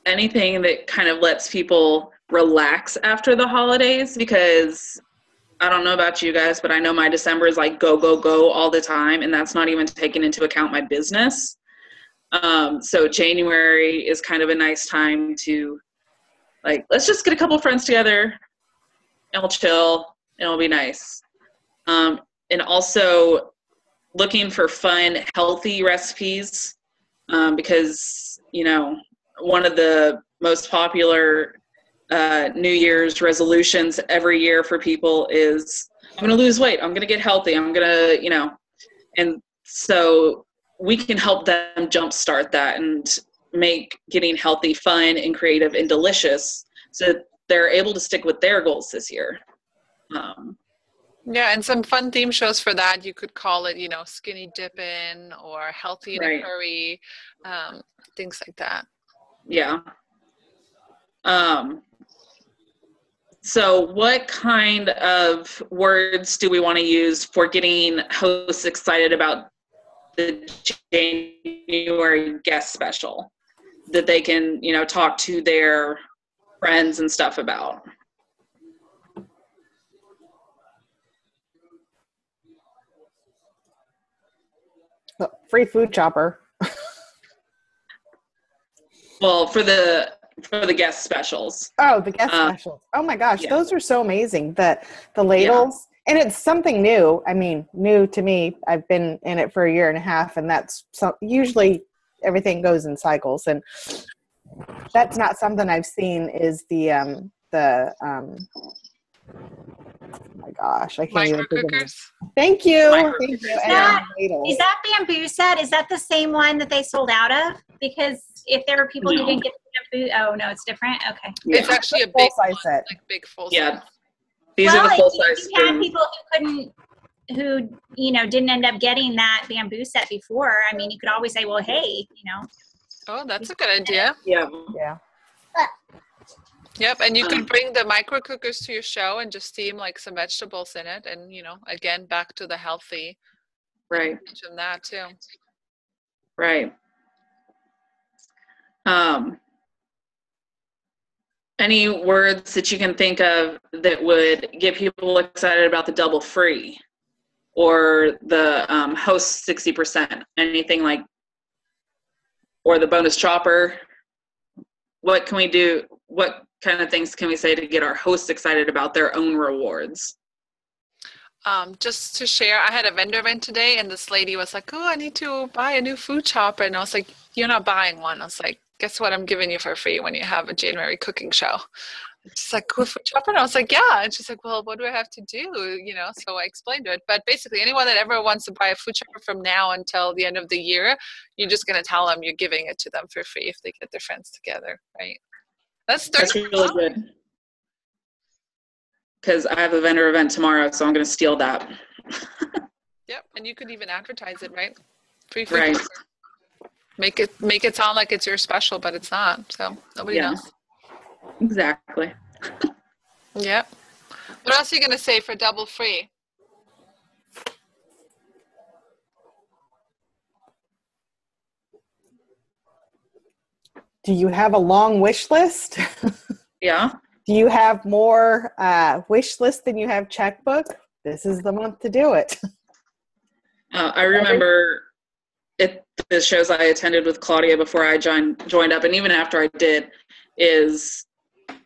anything that kind of lets people relax after the holidays, because I don't know about you guys, but I know my December is like go, go, go all the time, and that's not even taking into account my business. So January is kind of a nice time to, like, let's just get a couple of friends together and we'll chill and it'll be nice. And also looking for fun, healthy recipes, because, one of the most popular New Year's resolutions every year for people is, I'm going to lose weight, I'm going to get healthy, I'm going to, and so we can help them jumpstart that and make getting healthy fun and creative and delicious so that they're able to stick with their goals this year. Yeah, and some fun theme shows for that. You could call it, skinny dipping or healthy in a hurry, things like that. Yeah. So what kind of words do we want to use for getting hosts excited about the January guest special that they can, talk to their friends and stuff about? Free food chopper. Well, for the guest specials. Oh, the guest specials. Oh my gosh, those are so amazing. The ladles, and it's something new. I mean, new to me. I've been in it for a year and a half, and that's usually everything goes in cycles, and that's not something I've seen. Is the oh my gosh, I can't even think of it. Thank you. Thank you. Is that bamboo set? Is that the same one that they sold out of? Because if there were people who didn't get the bamboo, oh no, it's different. Okay, it's actually a big size set, like big full size. Yeah, these are the full size. You had people who didn't end up getting that bamboo set before. I mean, you could always say, well, hey, Oh, that's a good idea. Yeah. Yep, and you could bring the micro cookers to your show and just steam like some vegetables in it, and again, back to the healthy. Right. Mention that too. Right. Any words that you can think of that would get people excited about the double free or the host 60%? Anything like, or the bonus chopper? What can we do? What kind of things can we say to get our hosts excited about their own rewards? Just to share, I had a vendor event today, and this lady was like, oh, I need to buy a new food chopper. And I was like, you're not buying one. I was like, guess what? I'm giving you for free when you have a January cooking show. She's like, cool food chopper? And I was like, yeah. And she's like, well, what do I have to do? So I explained to it. But basically, anyone that ever wants to buy a food chopper from now until the end of the year, you're just going to tell them you're giving it to them for free if they get their friends together, right? That's really good. Because I have a vendor event tomorrow, so I'm going to steal that. Yep, and you could even advertise it, right? Free food. Right. Make it sound like it's your special, but it's not. So nobody knows. Exactly. Yep. What else are you gonna say for double free? Do you have a long wish list? Yeah. Do you have more wish list than you have checkbook? This is the month to do it. I remember the shows I attended with Claudia before I joined up, and even after I did, is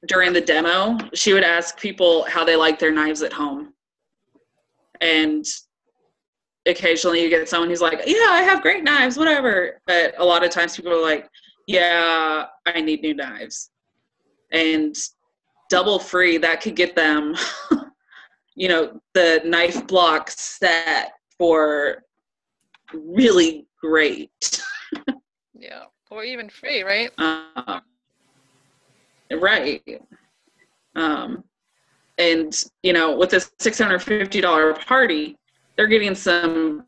during the demo, she would ask people how they like their knives at home. And occasionally you get someone who's like, yeah, I have great knives, whatever. But a lot of times people are like, yeah, I need new knives. And double free, that could get them, the knife block set for really great. Yeah. Or even free, right? Right. And, with this $650 party, they're getting some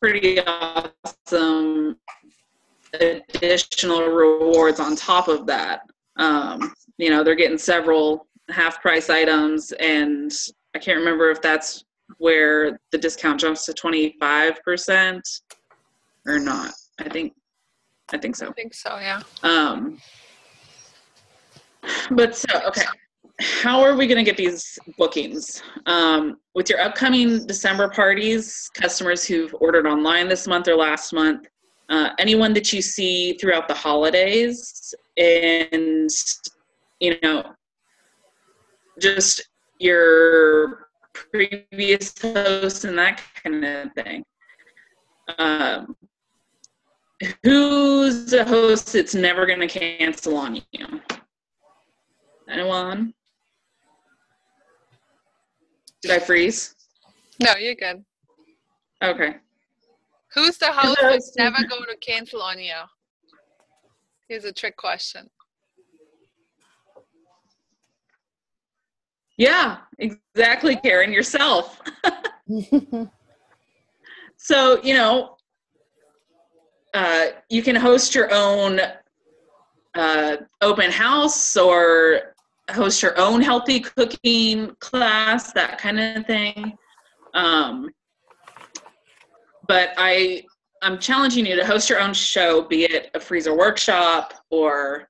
pretty awesome additional rewards on top of that. They're getting several half-price items, and I can't remember if that's where the discount jumps to 25% or not. I think so. I think so, yeah. Okay. How are we going to get these bookings? With your upcoming December parties, customers who've ordered online this month or last month, anyone that you see throughout the holidays, and, just your previous hosts and that kind of thing. Who's a host that's never going to cancel on you? Anyone? Did I freeze? No, you're good. Okay. Who's the host that's never going to cancel on you? Here's a trick question. Yeah, exactly, Karen, yourself. So, you can host your own open house or host your own healthy cooking class, that kind of thing. But I'm challenging you to host your own show, be it a freezer workshop or,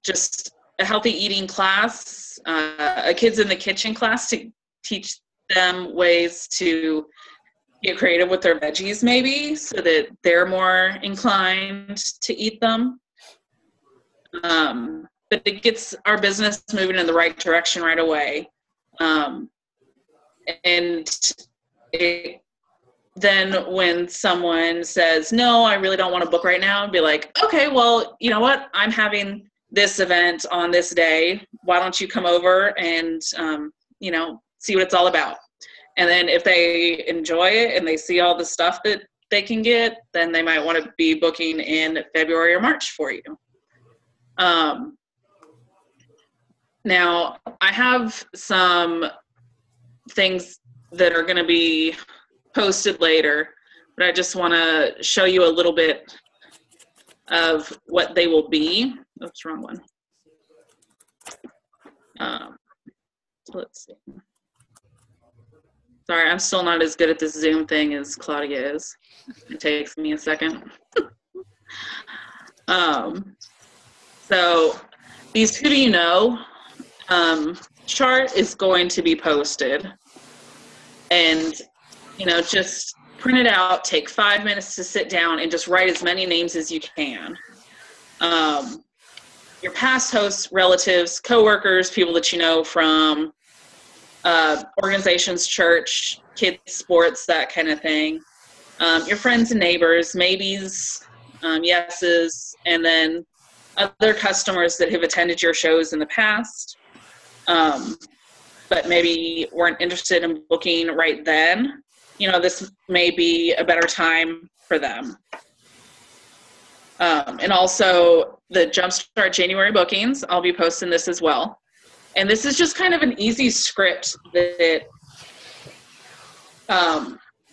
just a healthy eating class, a kids in the kitchen class to teach them ways to get creative with their veggies maybe so that they're more inclined to eat them. But it gets our business moving in the right direction right away. And then when someone says, no, I really don't want to book right now, be like, okay, well, you know what? I'm having this event on this day. Why don't you come over and, see what it's all about? And then if they enjoy it and they see all the stuff that they can get, then they might want to be booking in February or March for you. Now, I have some things that are going to be posted later, but I just want to show you a little bit of what they will be. Oops, wrong one. Let's see. Sorry, I'm still not as good at this Zoom thing as Claudia is. It takes me a second. So these Who Do You Know chart is going to be posted. And, just print it out, take 5 minutes to sit down and just write as many names as you can. Your past hosts, relatives, coworkers, people that you know from organizations, church, kids, sports, that kind of thing. Your friends and neighbors, maybes, yeses, and then other customers that have attended your shows in the past, but maybe weren't interested in booking right then. This may be a better time for them. And also the Jumpstart January bookings, I'll be posting this as well. And this is just kind of an easy script that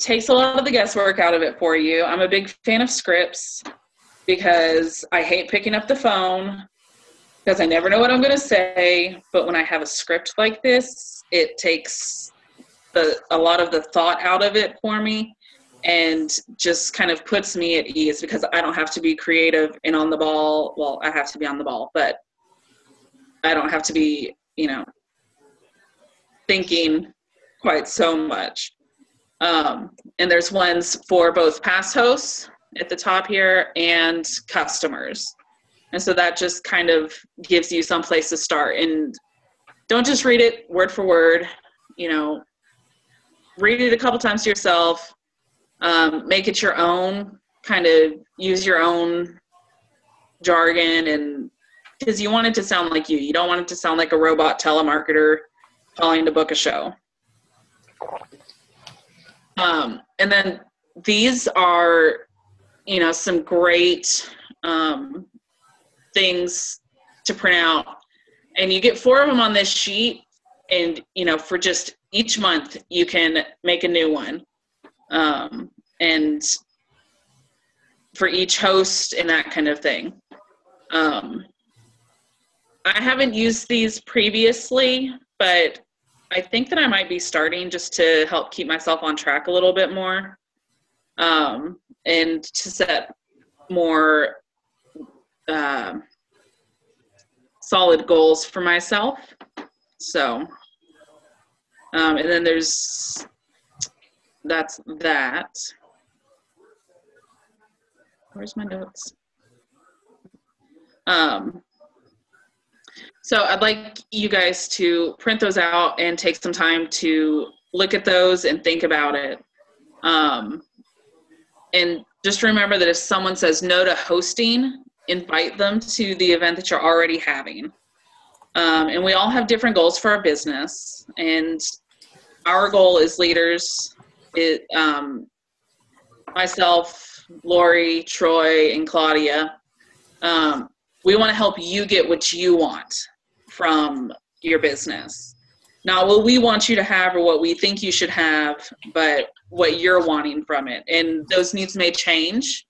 takes a lot of the guesswork out of it for you. I'm a big fan of scripts because I hate picking up the phone because I never know what I'm going to say. But when I have a script like this, it takes a lot of the thought out of it for me and just kind of puts me at ease because I don't have to be creative and on the ball. Well, I have to be on the ball, but I don't have to be, thinking quite so much. And there's ones for both past hosts at the top here and customers. And so that just kind of gives you some place to start. And don't just read it word for word, read it a couple times to yourself, make it your own, kind of use your own jargon, and because you want it to sound like you. You don't want it to sound like a robot telemarketer calling to book a show. And then these are, some great things to print out. And you get 4 of them on this sheet. And, for just each month, you can make a new one. And for each host and that kind of thing. I haven't used these previously, but I think that I might be starting just to help keep myself on track a little bit more, and to set more solid goals for myself. So, and then that's that. Where's my notes? So I'd like you guys to print those out and take some time to look at those and think about it. And just remember that if someone says no to hosting, invite them to the event that you're already having. And we all have different goals for our business. And our goal as leaders, myself, Lori, Troy, and Claudia, we want to help you get what you want from your business. Not what we want you to have or what we think you should have, but what you're wanting from it. And those needs may change.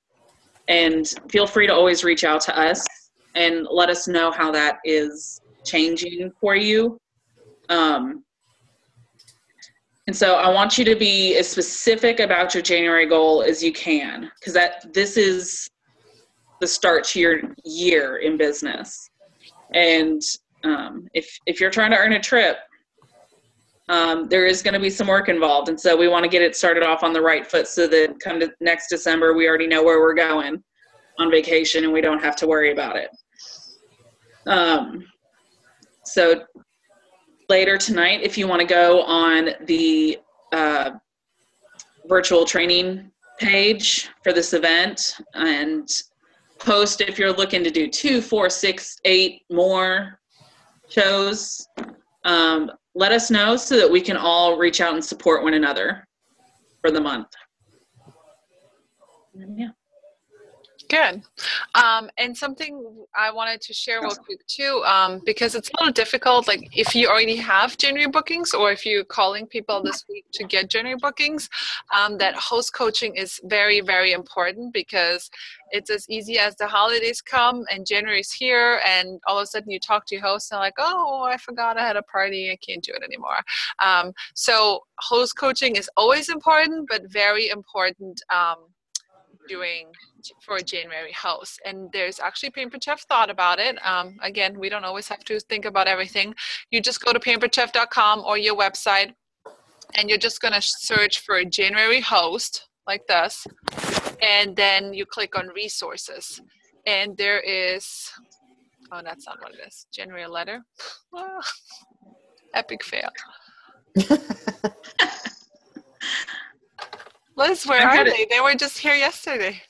And feel free to always reach out to us and let us know how that is changing for you. And so I want you to be as specific about your January goal as you can, because this is the start to your year in business. And if you're trying to earn a trip, there is going to be some work involved. And so we want to get it started off on the right foot so that come to next December, we already know where we're going on vacation and we don't have to worry about it. So later tonight, if you want to go on the virtual training page for this event and post if you're looking to do 2, 4, 6, 8 more shows, let us know so that we can all reach out and support one another for the month. Yeah. Good. And something I wanted to share real quick too, because it's a little difficult, like if you already have January bookings or if you're calling people this week to get January bookings, that host coaching is very, very important because it's as easy as the holidays come and January's here and all of a sudden you talk to your host and like, oh, I forgot I had a party. I can't do it anymore. So host coaching is always important, but very important doing for a January host. And there's actually Pampered Chef thought about it. Again, we don't always have to think about everything. You just go to pamperedchef.com or your website and you're just going to search for a January host like this. And then you click on resources. And there is, oh, that's not what it is. January letter. Epic fail. Liz, where are they? They were just here yesterday.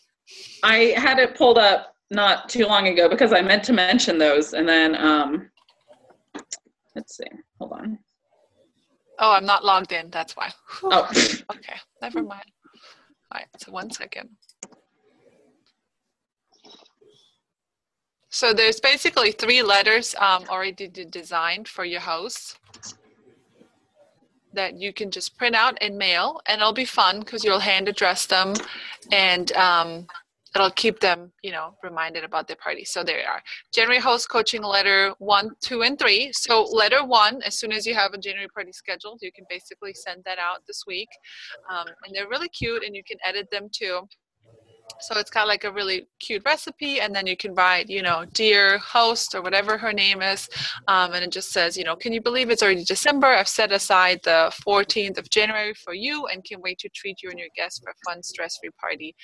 I had it pulled up not too long ago because I meant to mention those. And then, let's see. Hold on. Oh, I'm not logged in. That's why. Whew. Oh. Okay. Never mind. All right. So 1 second. So there's basically 3 letters already designed for your host. that you can just print out and mail, and it'll be fun because you'll hand address them, and it'll keep them, reminded about their party. So there you are. January host coaching letter 1, 2, and 3. So letter 1, as soon as you have a January party scheduled, you can basically send that out this week. And they're really cute, and you can edit them too. So it's got like a really cute recipe, and then you can write, dear host or whatever her name is. And it just says, can you believe it's already December? I've set aside the 14th of January for you and can't wait to treat you and your guests for a fun, stress-free party,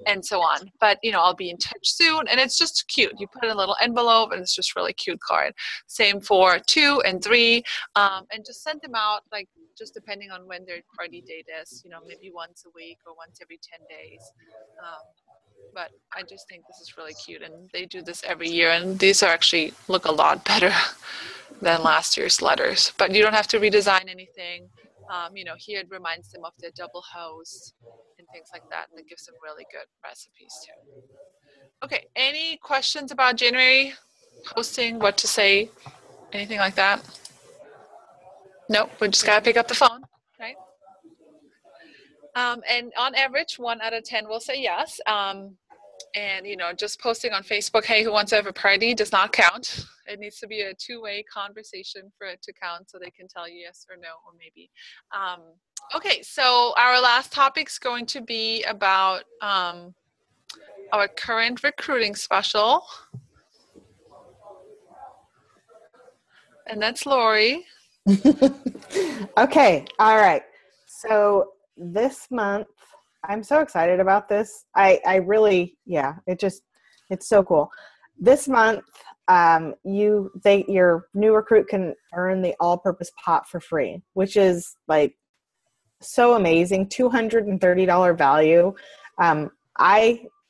and so on. But, I'll be in touch soon. And it's just cute. You put it in a little envelope, and it's just really cute card. Same for 2 and 3. And just send them out, like, just depending on when their party date is, maybe once a week or once every 10 days. But I just think this is really cute, and they do this every year, and these are actually look a lot better than last year's letters. But you don't have to redesign anything. Here it reminds them of their double host and things like that, and it gives them really good recipes too. Okay, any questions about January hosting, what to say, anything like that? Nope, we just gotta pick up the phone, right? And on average, 1 out of 10 will say yes. And, just posting on Facebook, hey, who wants to have a party, does not count. It needs to be a two-way conversation for it to count, so they can tell you yes or no, or maybe. Okay, so our last topic is going to be about our current recruiting special. And that's Lori. Okay, all right. So this month, I'm so excited about this. I really, it's so cool. This month, your new recruit can earn the all-purpose pot for free, which is like so amazing. $230 value.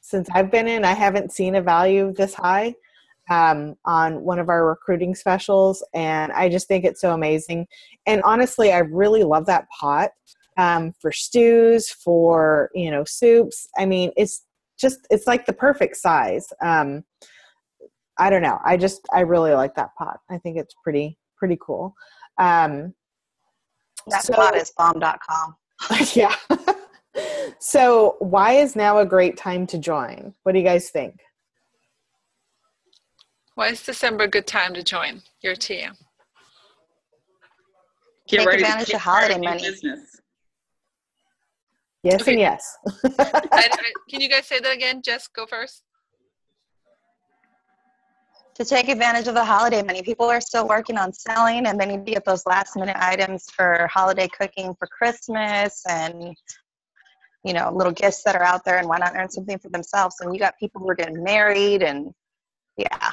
Since I've been in, I haven't seen a value this high on one of our recruiting specials, and I just think it's so amazing. And honestly, I really love that pot. For stews, for, soups. I mean, it's like the perfect size. I don't know. I really like that pot. I think it's pretty cool. That pot is bomb.com. Yeah. So why is now a great time to join? What do you guys think? Why is December a good time to join your team? Take advantage of holiday money. Business. Yes, okay. And yes. Can you guys say that again? Jess, go first. To take advantage of the holiday money. People are still working on selling, and they need to get those last-minute items for holiday cooking for Christmas and, little gifts that are out there, and why not earn something for themselves? And you got people who are getting married, and, yeah.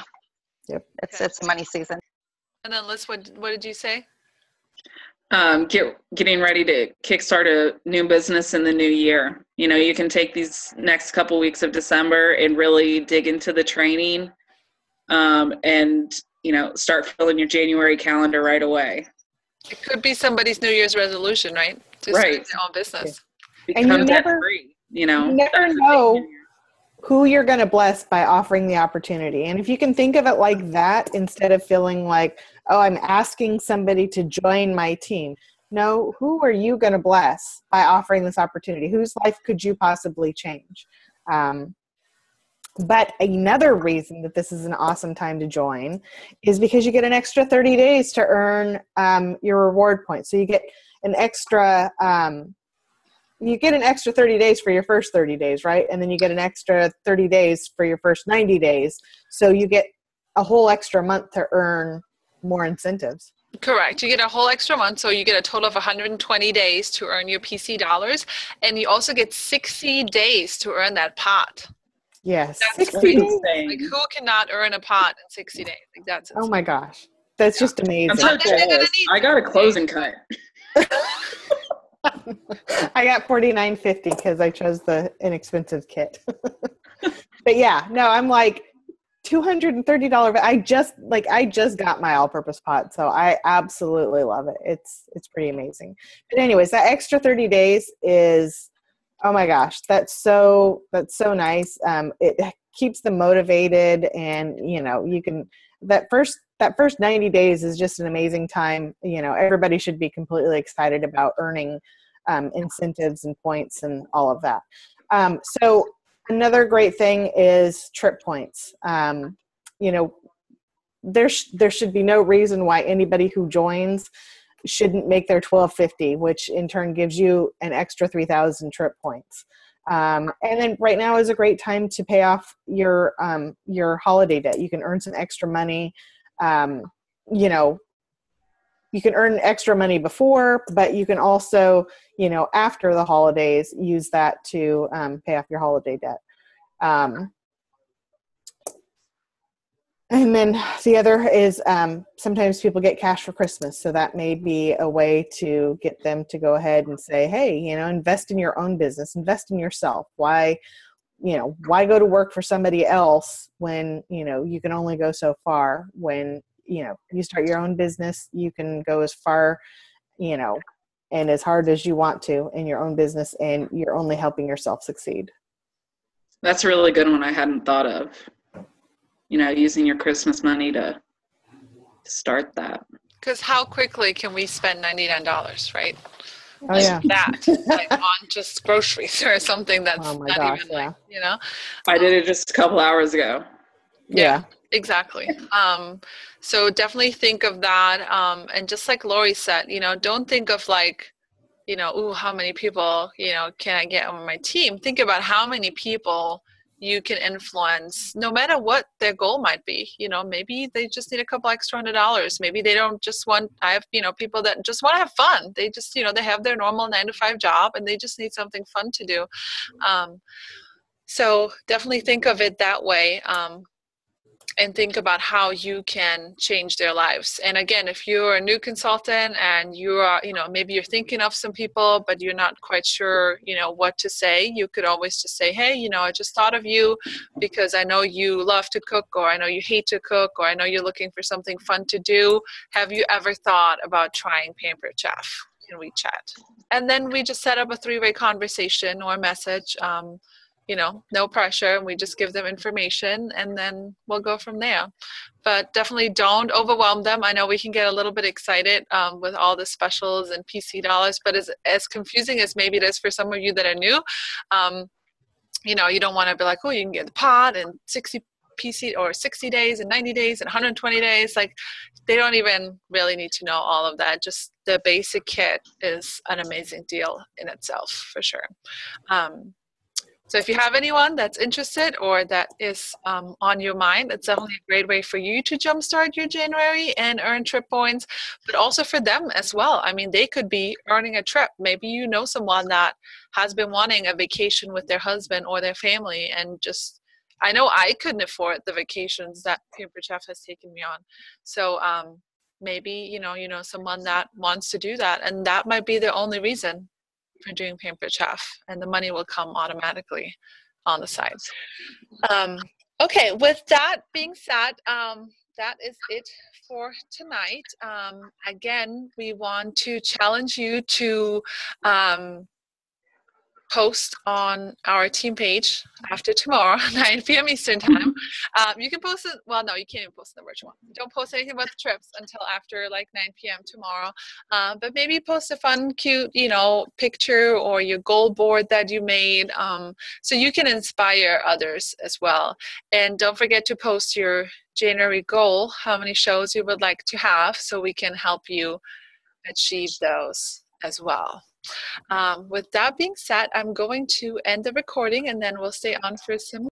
Yep. It's a money season. And then Liz, what did you say? Getting ready to kickstart a new business in the new year. You can take these next couple weeks of December and really dig into the training, and start filling your January calendar right away. It could be somebody's New Year's resolution, right? To start their own business. And you never know who you're going to bless by offering the opportunity. And if you can think of it like that, instead of feeling like, oh, I'm asking somebody to join my team. No, who are you going to bless by offering this opportunity? Whose life could you possibly change? But another reason that this is an awesome time to join is because you get an extra 30 days to earn your reward points. So you get an extra 30 days for your first 30 days, right? And then you get an extra 30 days for your first 90 days. So you get a whole extra month to earn more incentives. Correct. You get a whole extra month, so you get a total of 120 days to earn your PC dollars, and you also get 60 days to earn that pot. Yes. That's 60 days. Like, who cannot earn a pot in 60 days? Like, that's insane. Oh my gosh. That's just amazing. I'm so jealous. I got a closing cut. I got $49.50 because I chose the inexpensive kit. But yeah, no, I'm like $230. I just got my all-purpose pot, so I absolutely love it. It's pretty amazing. But anyways, that extra 30 days is, oh my gosh, that's so nice. It keeps them motivated, and you can that first that first 90 days is just an amazing time. You know, everybody should be completely excited about earning incentives and points and all of that. So another great thing is trip points. You know, there should be no reason why anybody who joins shouldn't make their 1250, which in turn gives you an extra 3,000 trip points. And then right now is a great time to pay off your holiday debt. You can earn some extra money. You know, you can earn extra money before, but you can also, you know, after the holidays, use that to pay off your holiday debt. And then the other is sometimes people get cash for Christmas. So that may be a way to get them to go ahead and say, hey, you know, invest in your own business, invest in yourself. Why go to work for somebody else when, you know, you can only go so far? When, you know, you start your own business, you can go as far, you know, and as hard as you want to in your own business, and you're only helping yourself succeed. That's a really good one I hadn't thought of. You know, using your Christmas money to start that. Because how quickly can we spend $99, right? Oh, like yeah. that, like on just groceries or something that's Oh my not gosh, even yeah. like, you know. I did it just a couple hours ago. Yeah. Exactly. So definitely think of that. And just like Lori said, you know, don't think of like, you know, ooh, how many people, you know, can I get on my team? Think about how many people you can influence, no matter what their goal might be. You know, maybe they just need a couple extra $100. Maybe they don't just want, I have, you know, people that just want to have fun. They just, you know, they have their normal 9-to-5 job and they just need something fun to do. So definitely think of it that way. And think about how you can change their lives. And again, if you're a new consultant and you are, you know, maybe you're thinking of some people, but you're not quite sure, you know, what to say, you could always just say, hey, you know, I just thought of you because I know you love to cook, or I know you hate to cook, or I know you're looking for something fun to do. Have you ever thought about trying Pampered Chef? Can we chat? And then we just set up a 3-way conversation or message. You know, no pressure. We just give them information and then we'll go from there. But definitely don't overwhelm them. I know we can get a little bit excited with all the specials and PC dollars, but as confusing as maybe it is for some of you that are new, you know, you don't want to be like, oh, you can get the pot and 60 PC or 60 days and 90 days and 120 days. Like, they don't even really need to know all of that. Just the basic kit is an amazing deal in itself, for sure. So if you have anyone that's interested or that is on your mind, it's definitely a great way for you to jumpstart your January and earn trip points, but also for them as well. I mean, they could be earning a trip. Maybe you know someone that has been wanting a vacation with their husband or their family, and just, I know I couldn't afford the vacations that Pampered Chef has taken me on. So maybe, you know someone that wants to do that, and that might be the only reason for doing Pampered Chef, and the money will come automatically on the side. Okay, with that being said, that is it for tonight. Again, we want to challenge you to post on our team page after tomorrow, 9 p.m. Eastern time. You can post it, well, no, you can't even post the virtual one. Don't post anything about the trips until after like 9 p.m. tomorrow. But maybe post a fun, cute, you know, picture or your goal board that you made, so you can inspire others as well. And don't forget to post your January goal, how many shows you would like to have, so we can help you achieve those as well. With that being said, I'm going to end the recording and then we'll stay on for some